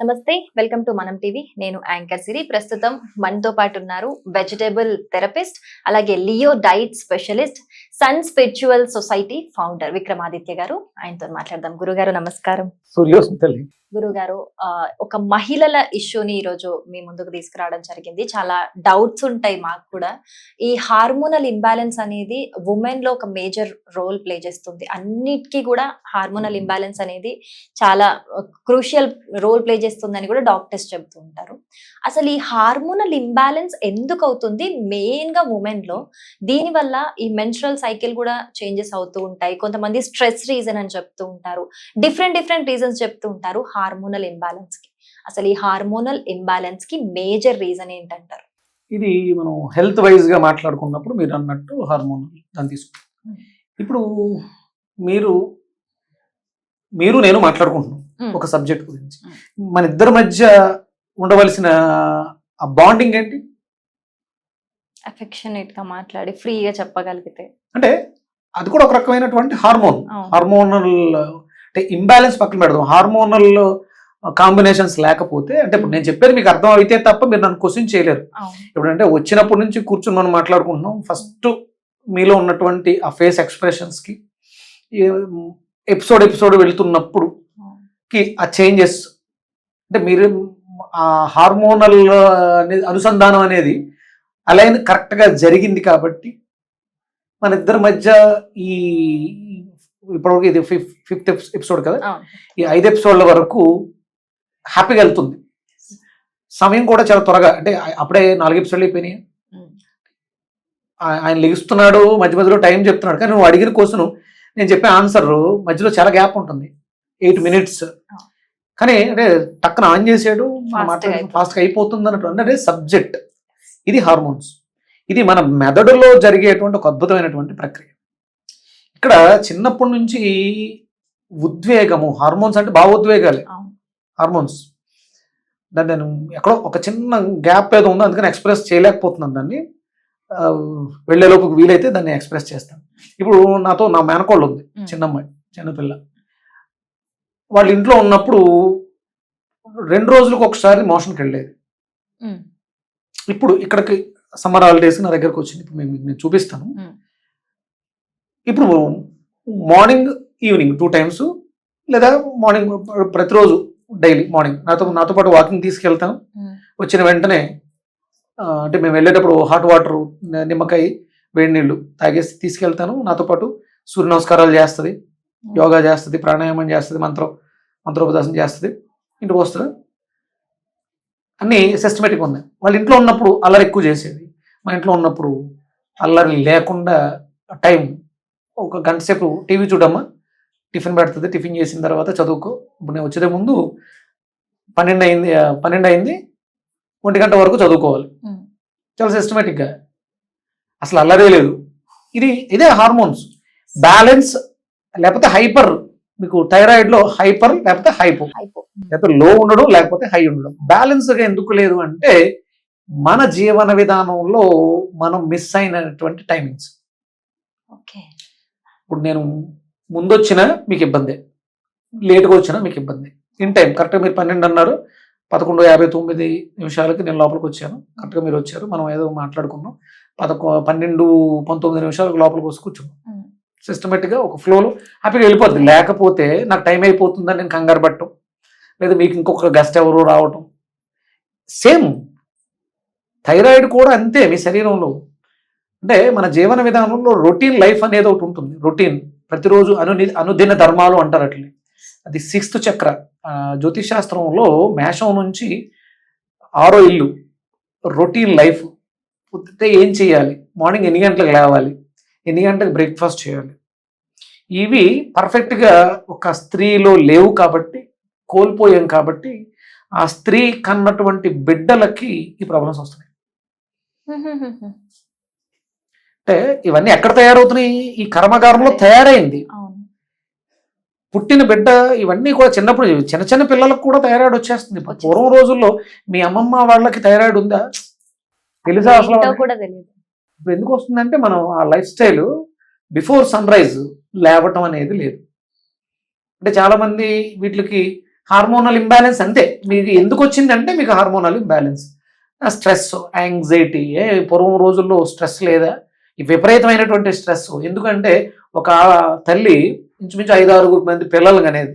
నమస్తే, welcome to Manam TV. నేను anchor Siri. ప్రస్తుతం మనతో పాటు ఉన్నారు వెజిటేబుల్ థెరపిస్ట్, అలాగే Leo diet specialist, Sun Spiritual Society founder Vikramaditya గారు. ఆయనతో మాట్లాడదాం. గురుగారు నమస్కారం. గురుగారు, ఒక మహిళల ఇష్యూని ఈరోజు మీ ముందుకు తీసుకురావడం జరిగింది. చాలా డౌట్స్ ఉంటాయి మాకు కూడా. ఈ హార్మోనల్ ఇంబ్యాలెన్స్ అనేది ఉమెన్ లో ఒక మేజర్ రోల్ ప్లే చేస్తుంది. అన్నిటికీ కూడా హార్మోనల్ ఇంబ్యాలెన్స్ అనేది చాలా క్రూషియల్ రోల్ ప్లే చేస్తుందని కూడా డాక్టర్స్ చెబుతూ ఉంటారు. అసలు ఈ హార్మోనల్ ఇంబ్యాలెన్స్ ఎందుకు అవుతుంది మెయిన్ గా ఉమెన్ లో? దీని వల్ల ఈ మెన్స్ట్రల్ సైకిల్ కూడా చేంజెస్ అవుతూ ఉంటాయి. కొంతమంది స్ట్రెస్ రీజన్ అని చెప్తూ ఉంటారు, డిఫరెంట్ రీజన్స్ చెప్తూ ఉంటారు హార్మోనల్ ఇంబ్యాలెన్స్ కి. అసలు ఈ హార్మోనల్ ఇంబ్యాలెన్స్ కి మేజర్ రీజన్ ఏంటంటారు? ఇది మనం హెల్త్ వైజ్ గా మాట్లాడుకున్నప్పుడు మీరు అన్నట్టు హార్మోనల్ దాన్ని తీసుకుంటాం. ఇప్పుడు మీరు నేను మాట్లాడుకుంటున్నాం ఒక సబ్జెక్ట్ గురించి. మన ఇద్దరి మధ్య ఉండవలసిన ఆ బాండింగ్ ఏంటి? అఫెక్షనేట్ గా మాట్లాడి ఫ్రీగా చెప్పగలిగితే, అంటే అది కూడా ఒక రకమైనటువంటి హార్మోనల్ అంటే ఇంబ్యాలెన్స్ పక్కన పెడదాం. హార్మోనల్ కాంబినేషన్స్ లేకపోతే, అంటే ఇప్పుడు నేను చెప్పేది మీకు అర్థం అయితే తప్ప మీరు నన్ను క్వశ్చన్ చేయలేరు. ఇప్పుడంటే వచ్చినప్పటి నుంచి కూర్చొని మనం మాట్లాడుకుంటున్నాం. ఫస్ట్ మీలో ఉన్నటువంటి ఆ ఫేస్ ఎక్స్ప్రెషన్స్ కి ఎపిసోడ్ వెళ్తున్నప్పుడు ఆ చేంజెస్, అంటే మీరు ఆ హార్మోనల్ అనుసంధానం అనేది అలైన్ కరెక్ట్ గా జరిగింది కాబట్టి మన ఇద్దరి మధ్య ఈ ఇప్పటివరకు ఇది 5th ఎపిసోడ్ కదా, ఈ 5 ఎపిసోడ్ల వరకు హ్యాపీగా వెళ్తుంది. సమయం కూడా చాలా త్వరగా, అంటే అప్పుడే 4 ఎపిసోడ్లు అయిపోయినాయి. ఆయన లెగిస్తున్నాడు, మధ్యలో టైం చెప్తున్నాడు, కానీ నువ్వు అడిగిన క్వశ్చన్ నేను చెప్పే ఆన్సర్ మధ్యలో చాలా గ్యాప్ ఉంటుంది, 8 minutes. కానీ అంటే టక్కన ఆన్ చేసాడు, ఫాస్ట్గా అయిపోతుంది అన్నట్టు. అంటే సబ్జెక్ట్ ఇది హార్మోన్స్. ఇది మన మెదడులో జరిగేటువంటి ఒక అద్భుతమైనటువంటి ప్రక్రియ. ఇక్కడ చిన్నప్పటి నుంచి ఉద్వేగము, హార్మోన్స్ అంటే భావోద్వేగాలే హార్మోన్స్. దాన్ని నేను ఎక్కడో ఒక చిన్న గ్యాప్ ఏదో ఉందో, అందుకని ఎక్స్ప్రెస్ చేయలేకపోతున్నాను. దాన్ని వెళ్ళేలోపు వీలైతే దాన్ని ఎక్స్ప్రెస్ చేస్తాను. ఇప్పుడు నాతో నా మేనకోళ్ళు ఉంది, చిన్నమ్మాయి, చిన్నపిల్ల. వాళ్ళ ఇంట్లో ఉన్నప్పుడు 2 రోజులకు ఒకసారి మోషన్కి వెళ్ళేది. ఇప్పుడు ఇక్కడికి సమ్మర్ హాలిడేస్ నా దగ్గరకు వచ్చింది. ఇప్పుడు నేను చూపిస్తాను. ఇప్పుడు మార్నింగ్ ఈవినింగ్ 2 times, లేదా మార్నింగ్ ప్రతిరోజు డైలీ మార్నింగ్ నాతో పాటు వాకింగ్ తీసుకెళ్తాను. వచ్చిన వెంటనే అంటే మేము వెళ్ళేటప్పుడు హాట్ వాటర్, నిమ్మకాయ, వేడి నీళ్ళు తాగేసి తీసుకెళ్తాను. నాతో పాటు సూర్య నమస్కారాలు చేస్తుంది, యోగా చేస్తుంది, ప్రాణాయామం చేస్తుంది, మంత్రోపదేశం చేస్తుంది. ఇంటికి వస్తుంది. అన్నీ సిస్టమేటిక్గా ఉన్నాయి. వాళ్ళ ఇంట్లో ఉన్నప్పుడు అల్లరి ఎక్కువ చేసేది. మా ఇంట్లో ఉన్నప్పుడు అల్లరి లేకుండా టైం ఒక గంట సేపు టీవీ చూడమ్మా, టిఫిన్ పెడుతుంది, టిఫిన్ చేసిన తర్వాత చదువుకో. ఇప్పుడు నేను వచ్చేదే ముందు 12 అయింది, 1 గంట వరకు చదువుకోవాలి. చాలా సిస్టమేటిక్గా, అసలు అల్లరే లేదు. ఇదే హార్మోన్స్ బ్యాలెన్స్. లేకపోతే హైపర్, మీకు థైరాయిడ్లో హైపర్ లేకపోతే హైపో, లేకపోతే లో ఉండడం లేకపోతే హై ఉండడం. బ్యాలెన్స్గా ఎందుకు లేదు అంటే మన జీవన విధానంలో మనం మిస్ అయినటువంటి టైమింగ్స్. ఇప్పుడు నేను ముందు వచ్చినా మీకు ఇబ్బంది, లేట్గా వచ్చినా మీకు ఇబ్బంది. ఇన్ టైం కరెక్ట్గా మీరు 12 అన్నారు, 11:59 నేను లోపలికి వచ్చాను. కరెక్ట్గా మీరు వచ్చారు, మనం ఏదో మాట్లాడుకున్నాం. 12-19 లోపలికి వచ్చి కూర్చున్నాం. సిస్టమేటిక్గా ఒక ఫ్లోలో హ్యాపీగా వెళ్ళిపోతుంది. లేకపోతే నాకు టైం అయిపోతుందని నేను కంగారు పట్టడం, లేదా మీకు ఇంకొక గెస్ట్ ఎవరు రావటం. సేమ్ థైరాయిడ్ కూడా అంతే. మీ శరీరంలో అంటే మన జీవన విధానంలో రొటీన్ లైఫ్ అనేది ఒకటి ఉంటుంది. రొటీన్, ప్రతిరోజు అనుదిన ధర్మాలు అంటారు. అట్లే అది 6th చక్ర. జ్యోతిష్ శాస్త్రంలో మేషం నుంచి 6వ ఇల్లు రొటీన్ లైఫ్. పుట్టితే ఏం చేయాలి, మార్నింగ్ ఎన్ని గంటలకు లేవాలి, ఎన్ని గంటలకు బ్రేక్ఫాస్ట్ చేయాలి, ఇవి పర్ఫెక్ట్గా ఒక స్త్రీలో లేవు కాబట్టి, కోల్పోయాం కాబట్టి ఆ స్త్రీ కన్నటువంటి బిడ్డలకి ఈ ప్రాబ్లమ్స్ వస్తున్నాయి. అంటే ఇవన్నీ ఎక్కడ తయారవుతున్నాయి? ఈ కర్మగారంలో తయారైంది. పుట్టిన బిడ్డ ఇవన్నీ కూడా చిన్నప్పుడు చిన్న పిల్లలకు కూడా థైరాయిడ్ వచ్చేస్తుంది. పూర్వం రోజుల్లో మీ అమ్మమ్మ వాళ్ళకి థైరాయిడ్ ఉందా తెలుసా? అసలు ఇప్పుడు ఎందుకు వస్తుందంటే మనం ఆ lifestyle before sunrise లేవటం అనేది లేదు. అంటే చాలా మంది వీటికి హార్మోనల్ ఇంబ్యాలెన్స్ అంతే. మీకు ఎందుకు వచ్చిందంటే మీకు హార్మోనల్ ఇంబ్యాలెన్స్, స్ట్రెస్, యాంగ్జైటీ. పూర్వం రోజుల్లో స్ట్రెస్ లేదా? ఈ విపరీతమైనటువంటి స్ట్రెస్. ఎందుకంటే ఒక తల్లి ఇంచుమించు 5-6 మంది పిల్లలు అనేది,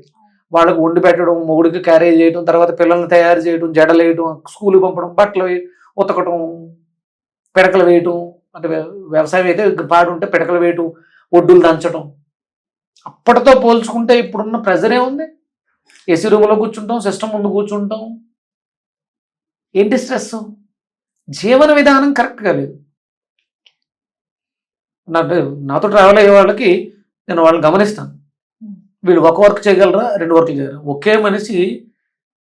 వాళ్ళకు వండి పెట్టడం, మొగుడికి క్యారేజ్ చేయడం, తర్వాత పిల్లల్ని తయారు చేయడం, జడలేయడం, స్కూల్కి పంపడం, బట్టలు ఉతకటం, పిడకలు వేయటం, అంటే వ్యవసాయం అయితే పాడు ఉంటే పిడకలు వేయటం, ఒడ్డులు దంచడం. అప్పటితో పోల్చుకుంటే ఇప్పుడున్న ప్రెజర్ ఏముంది? ఏసీ రూమ్లో కూర్చుంటాం, సిస్టమ్ ముందు కూర్చుంటాం. ఏంటి స్ట్రెస్? జీవన విధానం కరెక్ట్గా లేదు. నాతో ట్రావెల్ అయ్యే వాళ్ళకి నేను వాళ్ళని గమనిస్తాను. వీళ్ళు ఒక వర్క్ చేయగలరా, 2 వర్క్లు చేయగలరా? ఒకే మనిషి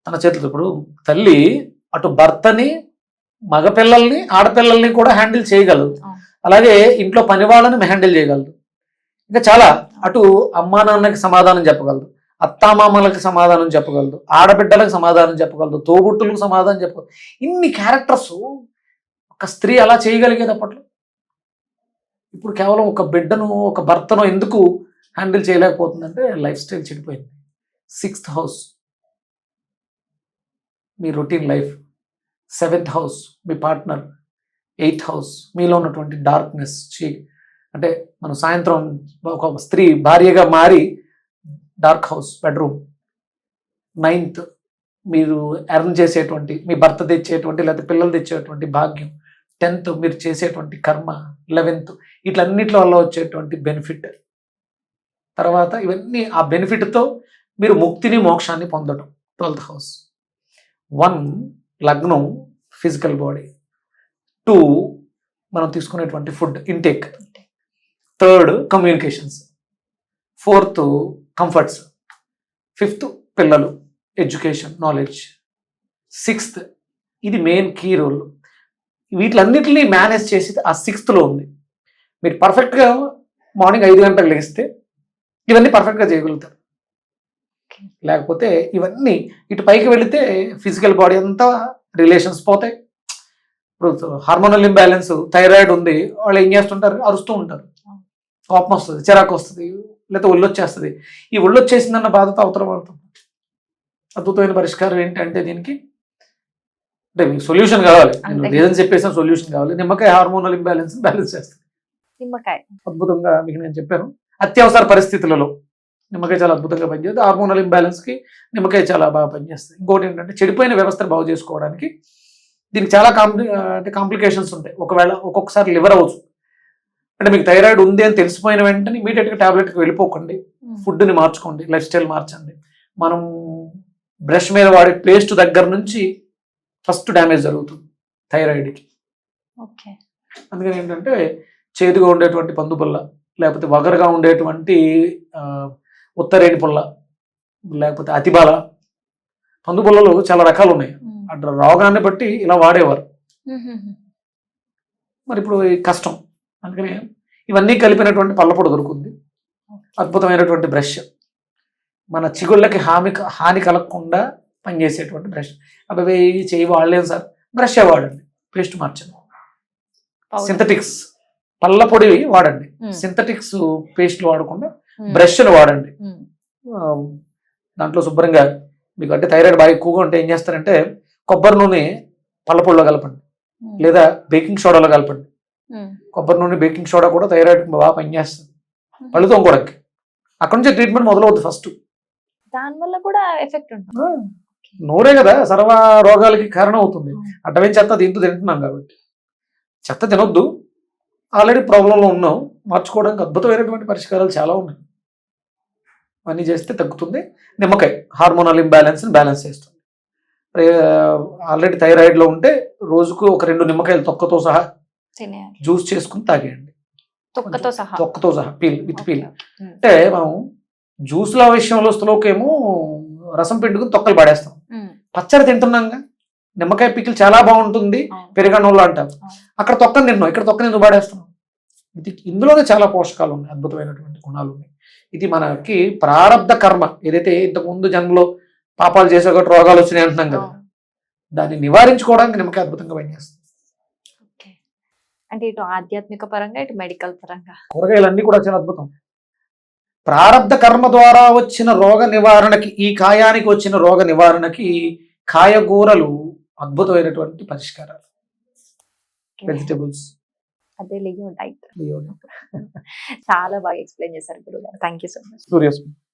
తన చేతులతో. ఇప్పుడు తల్లి అటు భర్తని, మగపిల్లల్ని, ఆడపిల్లల్ని కూడా హ్యాండిల్ చేయగలదు. అలాగే ఇంట్లో పని వాళ్ళని హ్యాండిల్ చేయగలదు. ఇంకా చాలా, అటు అమ్మా నాన్నకి సమాధానం చెప్పగలదు, అత్తామామలకి సమాధానం చెప్పగలదు, ఆడబిడ్డలకు సమాధానం చెప్పగలదు, తోబుట్టులకు సమాధానం చెప్పగలదు. ఇన్ని క్యారెక్టర్స్ ఒక స్త్రీ అలా చేయగలిగేది అప్పట్లో. ఇప్పుడు కేవలం ఒక బిడ్డను, ఒక భర్తను ఎందుకు హ్యాండిల్ చేయలేకపోతుందంటే లైఫ్ స్టైల్ చెడిపోయింది. 6th హౌస్ మీ రొటీన్ లైఫ్, 7th హౌస్ మీ పార్ట్నర్, 8th హౌస్ మీలో ఉన్నటువంటి డార్క్నెస్. అంటే మనం సాయంత్రం ఒక స్త్రీ భార్యగా మారి డార్క్ హౌస్, బెడ్రూమ్. 9th మీరు ఎర్న్ చేసేటువంటి, మీ భర్త తెచ్చేటువంటి లేదా పిల్లలు తెచ్చేటువంటి భాగ్యం. 10th మీరు చేసేటువంటి కర్మ. 11th ఇట్లన్నిటి వల్ల వచ్చేటువంటి బెనిఫిట్. తర్వాత ఇవన్నీ ఆ బెనిఫిట్తో మీరు ముక్తిని, మోక్షాన్ని పొందడం. 12th house. 1 లగ్నం, ఫిజికల్ బాడీ. 2 మనం తీసుకునేటువంటి food intake. 3rd communications. 4th comforts. 5th పిల్లలు, ఎడ్యుకేషన్, నాలెడ్జ్. 6th ఇది మెయిన్ కీ రోల్. వీటిలన్నిటిని మేనేజ్ చేసి ఆ 6th లో ఉంది. మీరు పర్ఫెక్ట్గా మార్నింగ్ 5 గంటలకు లేస్తే ఇవన్నీ పర్ఫెక్ట్గా చేయగలుగుతారు. లేకపోతే ఇవన్నీ ఇటు పైకి వెళితే ఫిజికల్ బాడీ అంతా రిలేషన్స్ పోతాయి. ఇప్పుడు హార్మోనల్ ఇంబ్యాలెన్స్, థైరాయిడ్ ఉంది, వాళ్ళు ఏం చేస్తుంటారు? అరుస్తూ ఉంటారు, కోపం వస్తుంది, చిరాకు వస్తుంది, లేకపోతే ఒళ్ళు వచ్చేస్తుంది. ఈ ఒళ్ళు వచ్చేసిందన్న బాధతో అవతల పడుతుంది. అద్భుతమైన పరిష్కారం ఏంటంటే దీనికి, అంటే మీకు సొల్యూషన్ కావాలి. నేను లేదని చెప్పేసిన సొల్యూషన్ కావాలి. నిమ్మకాయ హార్మోనల్ ఇంబ్యాలెన్స్ బ్యాలెన్స్ చేస్తుంది. నిమ్మకాయ అద్భుతంగా మీకు నేను చెప్పాను. అత్యవసర పరిస్థితులలో నిమ్మకాయ చాలా అద్భుతంగా పనిచేస్తుంది. హార్మోనల్ ఇంబ్యాలెన్స్కి నిమ్మకాయ చాలా బాగా పనిచేస్తుంది. ఇంకోటి ఏంటంటే చెడిపోయిన వ్యవస్థను బాగు చేసుకోవడానికి దీనికి చాలా కాంప్లికేషన్స్ ఉంటాయి. ఒకవేళ ఒక్కొక్కసారి లివర్ అవ్వచ్చు. అంటే మీకు థైరాయిడ్ ఉంది అని తెలిసిపోయిన వెంటనే ఇమీడియట్గా టాబ్లెట్కి వెళ్ళిపోకండి. ఫుడ్ని మార్చుకోండి, లైఫ్ స్టైల్ మార్చండి. మనం బ్రష్ మీద వాడే పేస్ట్ దగ్గర నుంచి ఫస్ట్ డ్యామేజ్ జరుగుతుంది థైరాయిడ్కి. అందుకని ఏంటంటే చేదుగా ఉండేటువంటి పందు పుల్ల, లేకపోతే వగరుగా ఉండేటువంటి ఉత్తరేణి పుల్ల, లేకపోతే అతిబాల. పందు పుల్లలు చాలా రకాలు ఉన్నాయి. అట్లా రోగాన్ని బట్టి ఇలా వాడేవారు. మరి ఇప్పుడు కష్టం. అందుకని ఇవన్నీ కలిపినటువంటి పళ్ళపొడి దొరుకుతుంది. అద్భుతమైనటువంటి బ్రష్, మన చిగుళ్ళకి హాని కలగకుండా పనిచేసేటువంటి బ్రష్. అవి చేయి వాడలేదు సార్, బ్రష్ వాడండి, పేస్ట్ మార్చండి. సింథటిక్స్ పళ్ళ పొడి వాడండి, సింథటిక్స్ పేస్ట్లు వాడకుండా బ్రష్లు వాడండి. దాంట్లో శుభ్రంగా మీకు అంటే థైరాయిడ్ బాగా ఎక్కువగా ఉంటే ఏం చేస్తారంటే కొబ్బరి నూనె పళ్ళ పొడిలో కలపండి, లేదా బేకింగ్ సోడాలో కలపండి. కొబ్బరి నూనె, బేకింగ్ సోడా కూడా థైరాయిడ్ బాగా పనిచేస్తుంది. పళ్ళు తోముకోవడానికి అక్కడ నుంచి ట్రీట్మెంట్ మొదలవుతుంది ఫస్ట్. దానివల్ల కూడా ఎఫెక్ట్ ఉంటుంది. నోరే కదా సర్వ రోగాలకి కారణం అవుతుంది. అడ్డమైన చెత్త దీంతో తింటున్నాం కాబట్టి. చెత్త తినొద్దు, ఆల్రెడీ ప్రాబ్లంలో ఉన్నాం. మార్చుకోవడానికి అద్భుతమైనటువంటి పరిష్కారాలు చాలా ఉన్నాయి. అన్నీ చేస్తే తగ్గుతుంది. నిమ్మకాయ హార్మోనల్ ఇంబ్యాలెన్స్ని బ్యాలెన్స్ చేస్తుంది. ఆల్రెడీ థైరాయిడ్లో ఉంటే రోజుకు ఒక 2 నిమ్మకాయలు తొక్కతో సహా జ్యూస్ చేసుకుని తాగేయండి. తొక్కతో సహా పీల్, విత్ పీల్. అంటే మనం జ్యూస్ల విషయంలో స్థలోకేమో రసం పిండుకుని తొక్కలు పడేస్తాం. పచ్చడి తింటున్నాగా, నిమ్మకాయ పికిల్ చాలా బాగుంటుంది పెరుగన్నంలో అంటారు. అక్కడ తొక్కని తింటున్నాం, ఇక్కడ తొక్కని ఎందుకు పడేస్తున్నాం? ఇందులోనే చాలా పోషకాలు ఉన్నాయి, అద్భుతమైనటువంటి గుణాలు ఉన్నాయి. ఇది మనకి ప్రారబ్ధ కర్మ. ఏదైతే ఇంతకుముందు జన్మలో పాపాలు చేసే ఒకటి రోగాలు వచ్చినాయి అంటున్నాం కదా, దాన్ని నివారించుకోవడానికి నిమ్మకాయ అద్భుతంగా పనిచేస్తుంది. అంటే ఇటు ఆధ్యాత్మిక పరంగా, ఇటు మెడికల్ పరంగా కూరగాయలన్నీ కూడా చాలా అద్భుతం. ప్రారబ్ధ కర్మ ద్వారా వచ్చిన రోగ నివారణకి, ఈ కాయానికి వచ్చిన రోగ నివారణకి కాయగూరలు అద్భుతమైనటువంటి పరిష్కారాలు. వెజిటబుల్స్, అదే లియో డైట్. చాలా బాగా ఎక్స్ప్లెయిన్ చేశారు గురుగారు. Thank you so much. సూర్యస్మి.